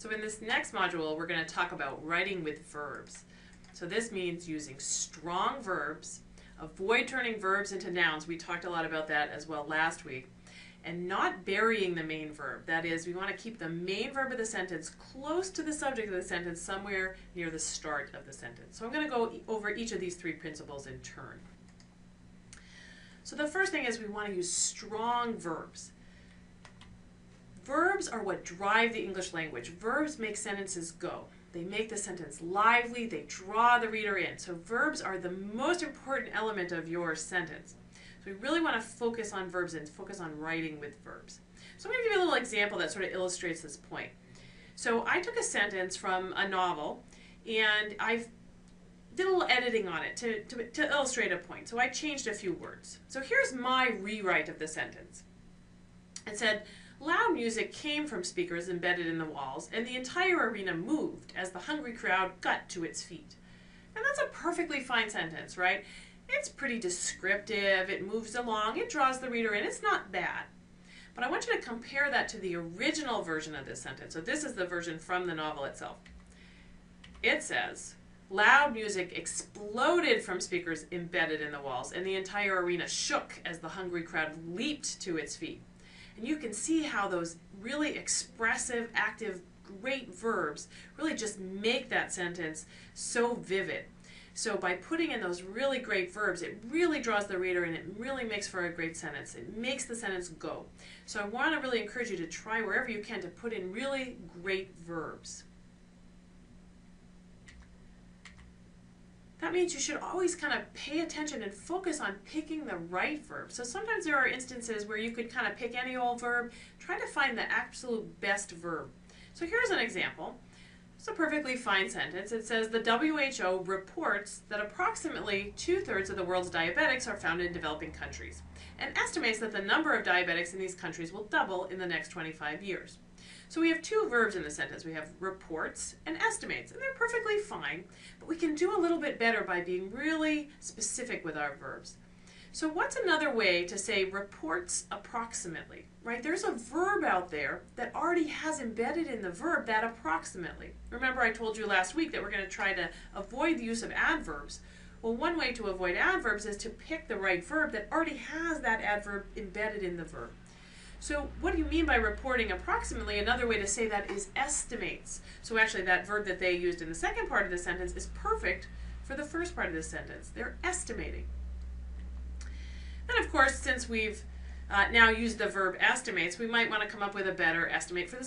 So in this next module, we're going to talk about writing with verbs. So this means using strong verbs, avoid turning verbs into nouns. We talked a lot about that as well last week. And not burying the main verb. That is, we want to keep the main verb of the sentence close to the subject of the sentence, somewhere near the start of the sentence. So I'm going to go over each of these three principles in turn. So the first thing is we want to use strong verbs. Verbs are what drive the English language. Verbs make sentences go. They make the sentence lively. They draw the reader in. So verbs are the most important element of your sentence. So we really want to focus on verbs and focus on writing with verbs. So I'm going to give you a little example that sort of illustrates this point. So I took a sentence from a novel and I did a little editing on it to illustrate a point. So I changed a few words. So here's my rewrite of the sentence. It said, loud music came from speakers embedded in the walls, and the entire arena moved as the hungry crowd got to its feet. And that's a perfectly fine sentence, right? It's pretty descriptive, it moves along, it draws the reader in, it's not bad. But I want you to compare that to the original version of this sentence. So this is the version from the novel itself. It says, loud music exploded from speakers embedded in the walls, and the entire arena shook as the hungry crowd leaped to its feet. And you can see how those really expressive, active, great verbs really just make that sentence so vivid. So by putting in those really great verbs, it really draws the reader in, it really makes for a great sentence. It makes the sentence go. So I want to really encourage you to try wherever you can to put in really great verbs. That means you should always kind of pay attention and focus on picking the right verb. So sometimes there are instances where you could kind of pick any old verb, try to find the absolute best verb. So here's an example. It's a perfectly fine sentence. It says the WHO reports that approximately 2/3 of the world's diabetics are found in developing countries and estimates that the number of diabetics in these countries will double in the next 25 years. So we have two verbs in the sentence. We have reports and estimates, and they're perfectly fine, but we can do a little bit better by being really specific with our verbs. So what's another way to say reports approximately, right? There's a verb out there that already has embedded in the verb that approximately. Remember I told you last week that we're going to try to avoid the use of adverbs. Well, one way to avoid adverbs is to pick the right verb that already has that adverb embedded in the verb. So what do you mean by reporting approximately? Another way to say that is estimates. So actually that verb that they used in the second part of the sentence is perfect for the first part of the sentence. They're estimating. And of course, since we've now used the verb estimates, we might want to come up with a better estimate for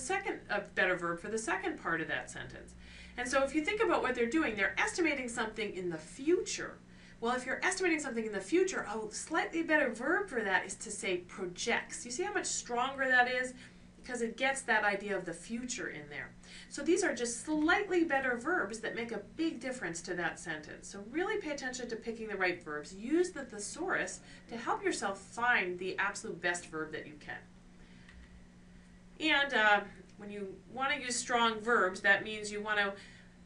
a better verb for the second part of that sentence. And so if you think about what they're doing, they're estimating something in the future. Well, if you're estimating something in the future, a slightly better verb for that is to say projects. You see how much stronger that is? Because it gets that idea of the future in there. So these are just slightly better verbs that make a big difference to that sentence. So really pay attention to picking the right verbs. Use the thesaurus to help yourself find the absolute best verb that you can. And when you want to use strong verbs, that means you want to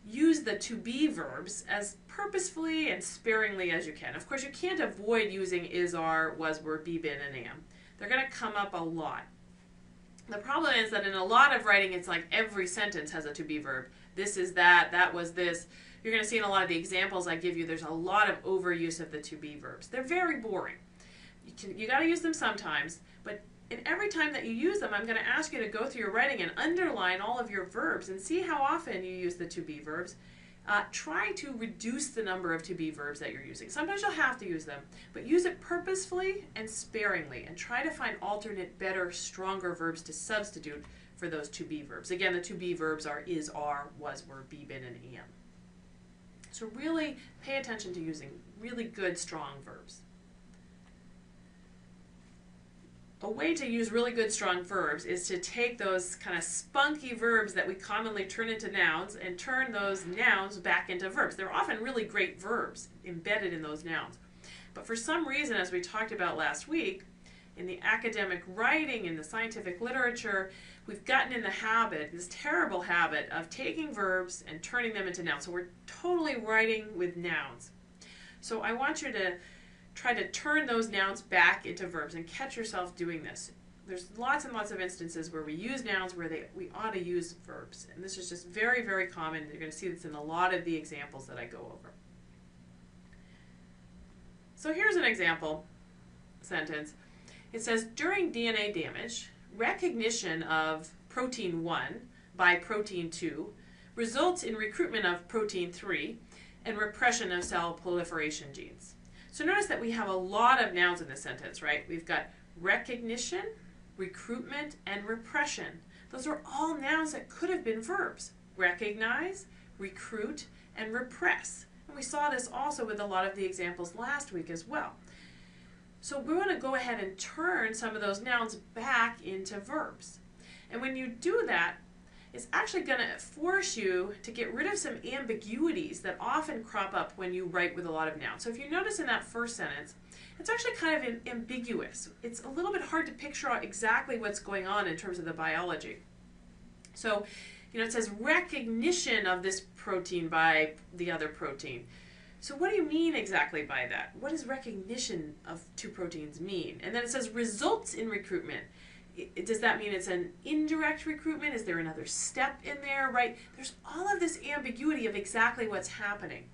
use the to be verbs as purposefully and sparingly as you can. Of course, you can't avoid using is, are, was, were, be, been, and am. They're going to come up a lot. The problem is that in a lot of writing, it's like every sentence has a to be verb. This is that, that was this. You're going to see in a lot of the examples I give you, there's a lot of overuse of the to be verbs. They're very boring. You got to use them sometimes, but in every time that you use them, I'm going to ask you to go through your writing and underline all of your verbs and see how often you use the to be verbs. Try to reduce the number of to be verbs that you're using. Sometimes you'll have to use them, but use it purposefully and sparingly and try to find alternate, better, stronger verbs to substitute for those to be verbs. Again, the to be verbs are is, are, was, were, be, been, and am. So really pay attention to using really good, strong verbs. A way to use really good, strong verbs is to take those kind of spunky verbs that we commonly turn into nouns and turn those nouns back into verbs. They're often really great verbs embedded in those nouns. But for some reason, as we talked about last week, in the academic writing, in the scientific literature, we've gotten in the habit, this terrible habit, of taking verbs and turning them into nouns. So we're totally writing with nouns. So I want you to try to turn those nouns back into verbs and catch yourself doing this. There's lots and lots of instances where we use nouns where we ought to use verbs. And this is just very, very common. You're going to see this in a lot of the examples that I go over. So here's an example sentence. It says, during DNA damage, recognition of protein 1 by protein 2 results in recruitment of protein 3 and repression of cell proliferation genes. So notice that we have a lot of nouns in this sentence, right? We've got recognition, recruitment, and repression. Those are all nouns that could have been verbs. Recognize, recruit, and repress. And we saw this also with a lot of the examples last week as well. So we want to go ahead and turn some of those nouns back into verbs. And when you do that, it's actually going to force you to get rid of some ambiguities that often crop up when you write with a lot of nouns. So if you notice in that first sentence, it's actually kind of ambiguous. It's a little bit hard to picture out exactly what's going on in terms of the biology. So, it says recognition of this protein by the other protein. So what do you mean exactly by that? What does recognition of two proteins mean? And then it says results in recruitment. Does that mean it's an indirect recruitment? Is there another step in there, right? There's all of this ambiguity of exactly what's happening.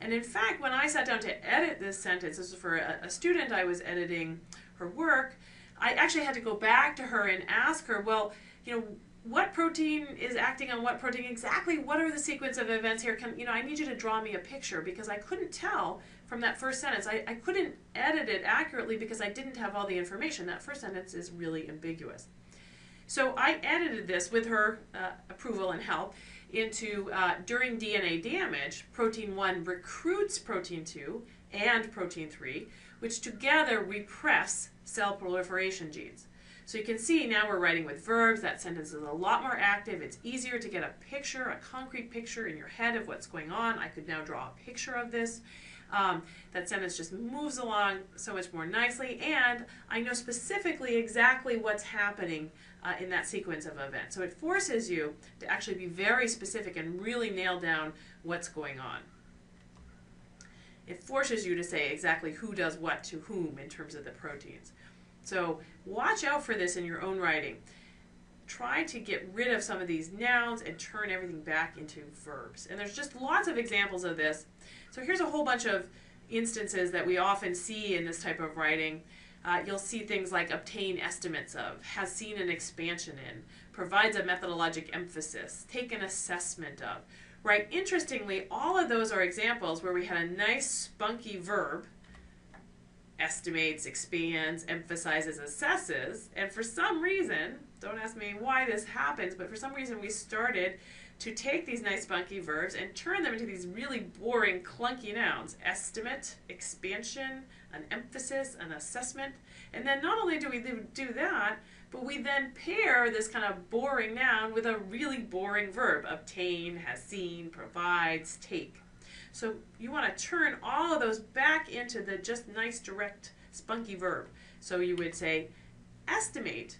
And in fact, when I sat down to edit this sentence, this was for a student, I was editing her work, I actually had to go back to her and ask her, well, what protein is acting on what protein exactly? What are the sequence of events here? I need you to draw me a picture, because I couldn't tell from that first sentence. I couldn't edit it accurately because I didn't have all the information. That first sentence is really ambiguous. So I edited this with her approval and help into during DNA damage, protein 1 recruits protein 2 and protein 3, which together repress cell proliferation genes. So you can see now we're writing with verbs. That sentence is a lot more active. It's easier to get a picture, a concrete picture in your head of what's going on. I could now draw a picture of this. That sentence just moves along so much more nicely, and I know specifically exactly what's happening in that sequence of events. So it forces you to actually be very specific and really nail down what's going on. It forces you to say exactly who does what to whom in terms of the proteins. So watch out for this in your own writing. Try to get rid of some of these nouns and turn everything back into verbs. And there's just lots of examples of this. So here's a whole bunch of instances that we often see in this type of writing. You'll see things like obtain estimates of, has seen an expansion in, provides a methodologic emphasis, take an assessment of. Right? Interestingly, all of those are examples where we had a nice spunky verb, estimates, expands, emphasizes, assesses, and for some reason, don't ask me why this happens, but for some reason we started to take these nice spunky verbs and turn them into these really boring, clunky nouns. Estimate, expansion, an emphasis, an assessment. And then not only do we do that, but we then pair this kind of boring noun with a really boring verb. Obtain, has seen, provides, take. So you want to turn all of those back into the just nice, direct, spunky verb. So you would say, estimate,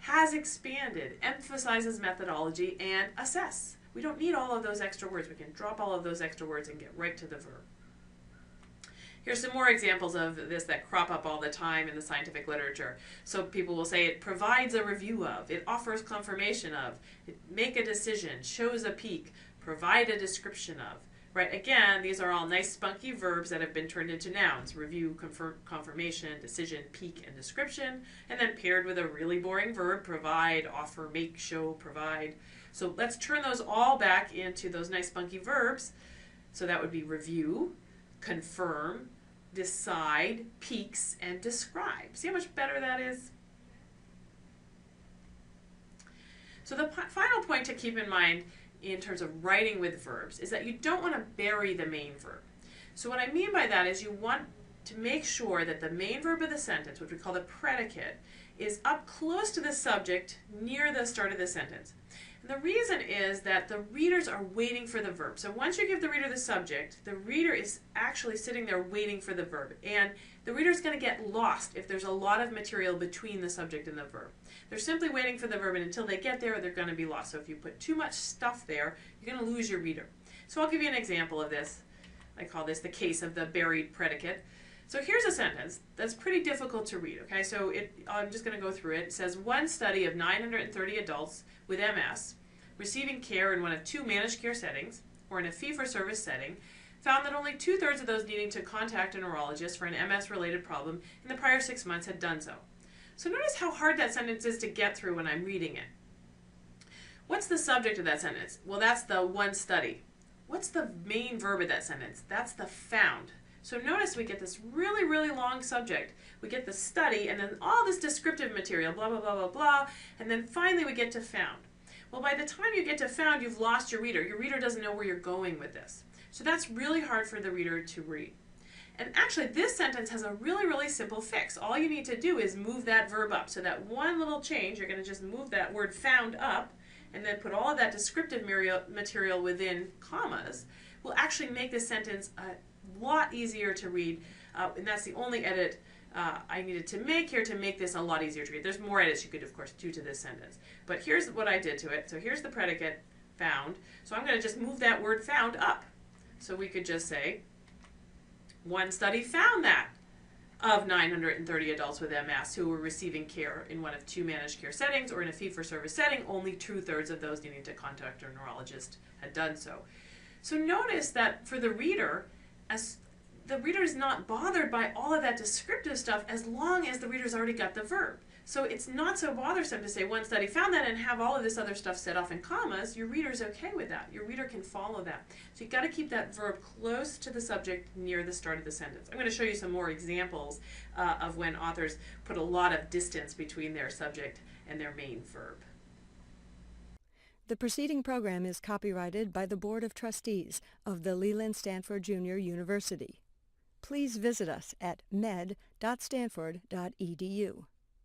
has expanded, emphasizes methodology, and assess. We don't need all of those extra words. We can drop all of those extra words and get right to the verb. Here's some more examples of this that crop up all the time in the scientific literature. So people will say it provides a review of, it offers confirmation of, it make a decision, shows a peak, provide a description of. Right, again, these are all nice spunky verbs that have been turned into nouns. Review, confirmation, decision, peak, and description. And then paired with a really boring verb, provide, offer, make, show, provide. So let's turn those all back into those nice spunky verbs. So that would be review, confirm, decide, peaks, and describe. See how much better that is? So the final point to keep in mind in terms of writing with verbs is that you don't want to bury the main verb. So what I mean by that is you want to make sure that the main verb of the sentence, which we call the predicate, is up close to the subject near the start of the sentence. And the reason is that the readers are waiting for the verb. So once you give the reader the subject, the reader is actually sitting there waiting for the verb. And the reader is going to get lost if there's a lot of material between the subject and the verb. They're simply waiting for the verb, and until they get there, they're going to be lost. So if you put too much stuff there, you're going to lose your reader. So I'll give you an example of this. I call this the case of the buried predicate. So here's a sentence that's pretty difficult to read, okay? So I'm just going to go through it. It says, one study of 930 adults with MS receiving care in one of 2 managed care settings or in a fee-for-service setting found that only 2/3 of those needing to contact a neurologist for an MS-related problem in the prior 6 months had done so. So notice how hard that sentence is to get through when I'm reading it. What's the subject of that sentence? Well, that's the one study. What's the main verb of that sentence? That's the found. So notice we get this really, really long subject. We get the study and then all this descriptive material, blah, blah, blah, blah, blah, and then finally we get to found. Well, by the time you get to found, you've lost your reader. Your reader doesn't know where you're going with this. So that's really hard for the reader to read. And actually, this sentence has a really, really simple fix. All you need to do is move that verb up. So that one little change, you're going to just move that word found up and then put all of that descriptive material within commas will actually make this sentence a lot easier to read. And that's the only edit I needed to make here to make this a lot easier to read. There's more edits you could, of course, do to this sentence. But here's what I did to it. So here's the predicate, found. So I'm going to just move that word found up. So we could just say, one study found that of 930 adults with MS who were receiving care in one of 2 managed care settings or in a fee-for-service setting, only 2/3 of those needing to contact a neurologist had done so. So notice that for the reader, as the reader is not bothered by all of that descriptive stuff as long as the reader's already got the verb. So it's not so bothersome to say one study found that and have all of this other stuff set off in commas. Your reader's okay with that. Your reader can follow that. So you've got to keep that verb close to the subject near the start of the sentence. I'm going to show you some more examples of when authors put a lot of distance between their subject and their main verb. The preceding program is copyrighted by the Board of Trustees of the Leland Stanford Junior University. Please visit us at med.stanford.edu.